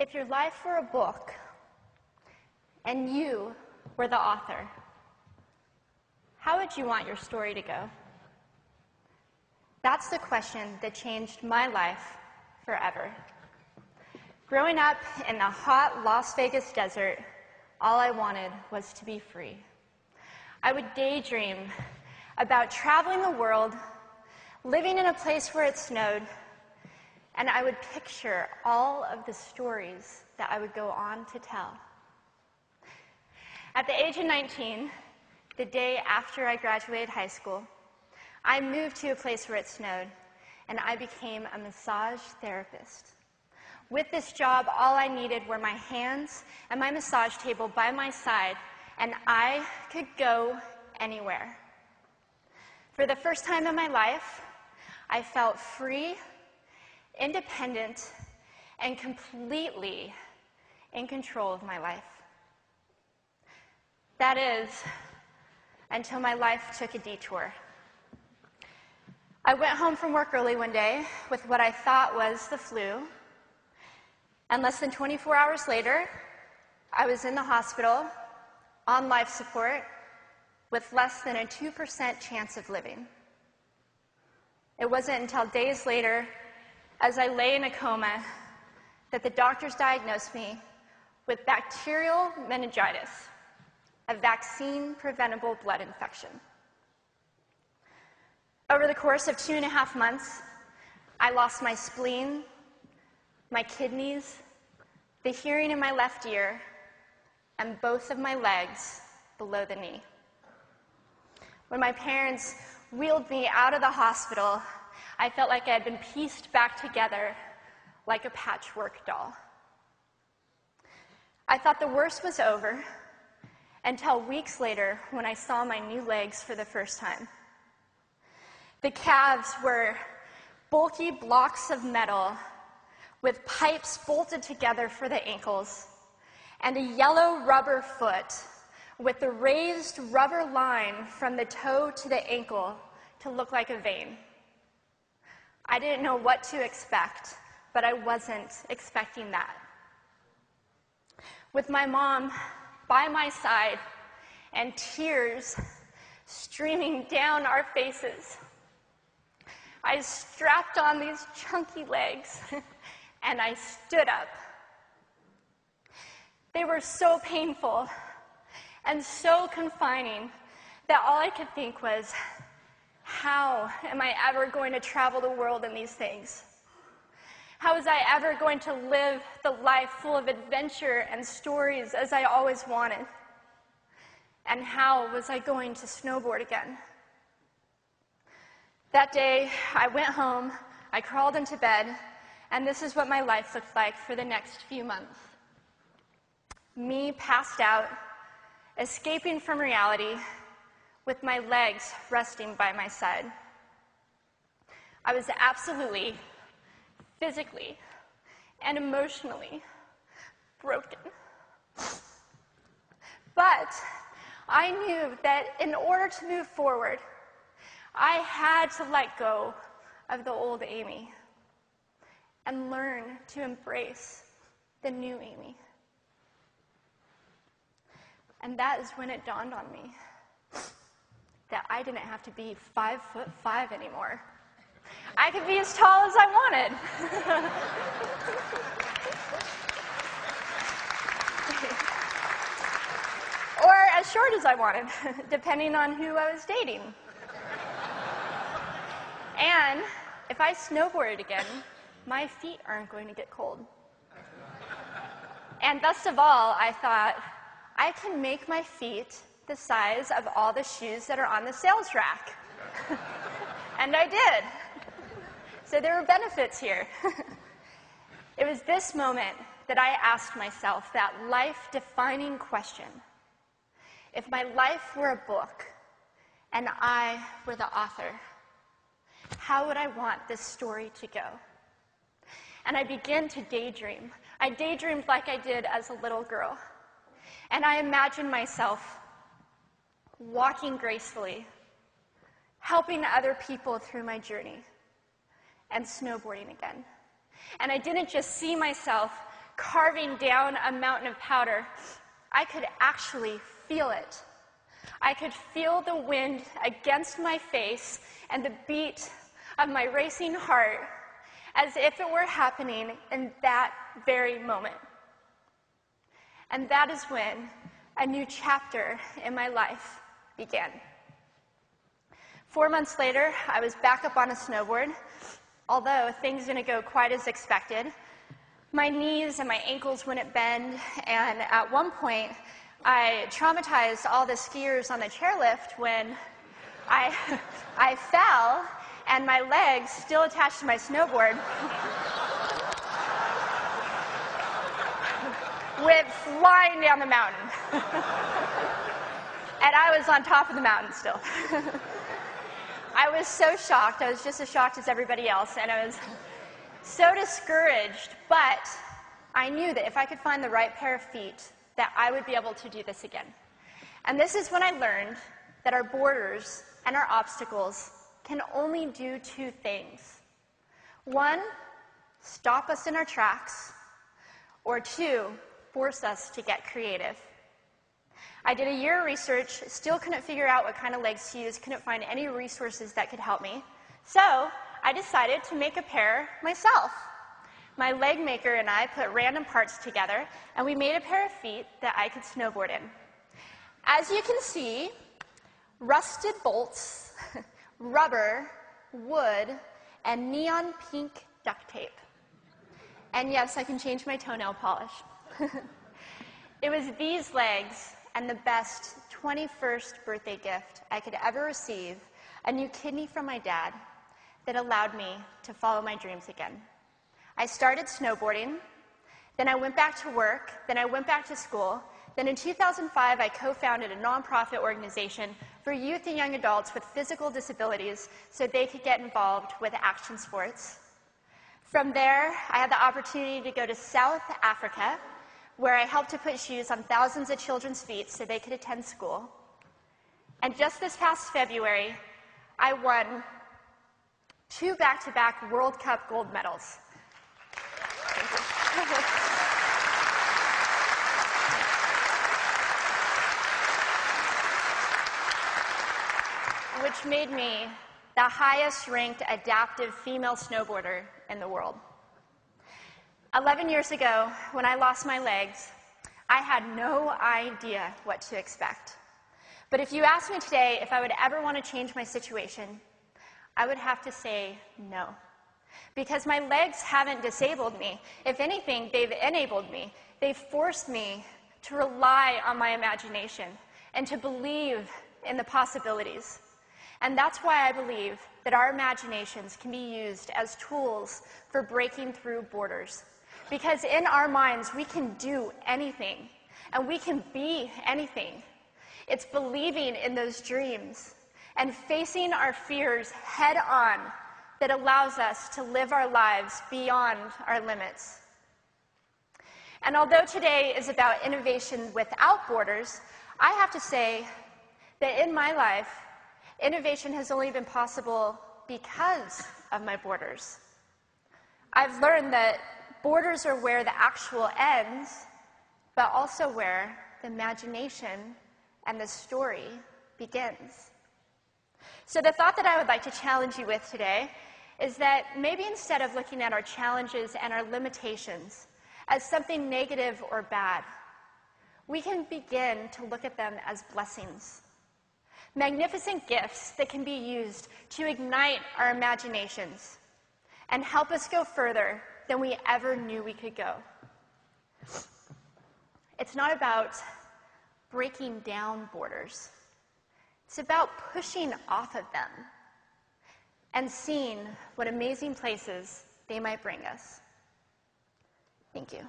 If your life were a book and you were the author, how would you want your story to go? That's the question that changed my life forever. Growing up in the hot Las Vegas desert, all I wanted was to be free. I would daydream about traveling the world, living in a place where it snowed, and I would picture all of the stories that I would go on to tell. At the age of 19, the day after I graduated high school, I moved to a place where it snowed, and I became a massage therapist. With this job, all I needed were my hands and my massage table by my side, and I could go anywhere. For the first time in my life, I felt free, independent, and completely in control of my life. That is, until my life took a detour. I went home from work early one day with what I thought was the flu, and less than 24 hours later, I was in the hospital on life support with less than a 2% chance of living. It wasn't until days later, as I lay in a coma, that the doctors diagnosed me with bacterial meningitis, a vaccine-preventable blood infection. Over the course of 2.5 months, I lost my spleen, my kidneys, the hearing in my left ear, and both of my legs below the knee. When my parents wheeled me out of the hospital, I felt like I had been pieced back together like a patchwork doll. I thought the worst was over until weeks later when I saw my new legs for the first time. The calves were bulky blocks of metal with pipes bolted together for the ankles, and a yellow rubber foot with the raised rubber line from the toe to the ankle to look like a vein. I didn't know what to expect, but I wasn't expecting that. With my mom by my side and tears streaming down our faces, I strapped on these chunky legs and I stood up. They were so painful and so confining that all I could think was, how am I ever going to travel the world in these things? How was I ever going to live the life full of adventure and stories as I always wanted? And how was I going to snowboard again? That day, I went home, I crawled into bed, and this is what my life looked like for the next few months. Me passed out, escaping from reality, with my legs resting by my side. I was absolutely, physically, and emotionally broken. But I knew that in order to move forward, I had to let go of the old Amy and learn to embrace the new Amy. And that is when it dawned on me that I didn't have to be 5'5" anymore. I could be as tall as I wanted. Or as short as I wanted, depending on who I was dating. And if I snowboarded again, my feet aren't going to get cold. And best of all, I thought, I can make my feet the size of all the shoes that are on the sales rack. And I did. So there were benefits here. It was this moment that I asked myself that life-defining question. If my life were a book and I were the author, how would I want this story to go? And I began to daydream. I daydreamed like I did as a little girl. And I imagined myself walking gracefully, helping other people through my journey, and snowboarding again. And I didn't just see myself carving down a mountain of powder, I could actually feel it. I could feel the wind against my face and the beat of my racing heart as if it were happening in that very moment. And that is when a new chapter in my life began. 4 months later, I was back up on a snowboard, although things didn't go quite as expected. My knees and my ankles wouldn't bend, and at one point, I traumatized all the skiers on the chairlift when I fell, and my legs, still attached to my snowboard, went flying down the mountain. And I was on top of the mountain still. I was so shocked. I was just as shocked as everybody else, and I was so discouraged, but I knew that if I could find the right pair of feet, that I would be able to do this again. And this is when I learned that our borders and our obstacles can only do two things. One, stop us in our tracks, or two, force us to get creative. I did a year of research, still couldn't figure out what kind of legs to use, couldn't find any resources that could help me. So I decided to make a pair myself. My leg maker and I put random parts together, and we made a pair of feet that I could snowboard in. As you can see, rusted bolts, rubber, wood, and neon pink duct tape. And yes, I can change my toenail polish. It was these legs and the best 21st birthday gift I could ever receive, a new kidney from my dad, that allowed me to follow my dreams again. I started snowboarding, then I went back to work, then I went back to school, then in 2005 I co-founded a nonprofit organization for youth and young adults with physical disabilities so they could get involved with action sports. From there, I had the opportunity to go to South Africa, where I helped to put shoes on thousands of children's feet so they could attend school. And just this past February, I won 2 back-to-back World Cup gold medals. Which made me the highest-ranked adaptive female snowboarder in the world. 11 years ago, when I lost my legs, I had no idea what to expect. But if you asked me today if I would ever want to change my situation, I would have to say no. Because my legs haven't disabled me. If anything, they've enabled me. They've forced me to rely on my imagination and to believe in the possibilities. And that's why I believe that our imaginations can be used as tools for breaking through borders. Because in our minds, we can do anything, and we can be anything. It's believing in those dreams and facing our fears head on that allows us to live our lives beyond our limits. And although today is about innovation without borders, I have to say that in my life, innovation has only been possible because of my borders. I've learned that borders are where the actual ends, but also where the imagination and the story begins. So the thought that I would like to challenge you with today is that maybe instead of looking at our challenges and our limitations as something negative or bad, we can begin to look at them as blessings. Magnificent gifts that can be used to ignite our imaginations and help us go further than we ever knew we could go. It's not about breaking down borders. It's about pushing off of them and seeing what amazing places they might bring us. Thank you.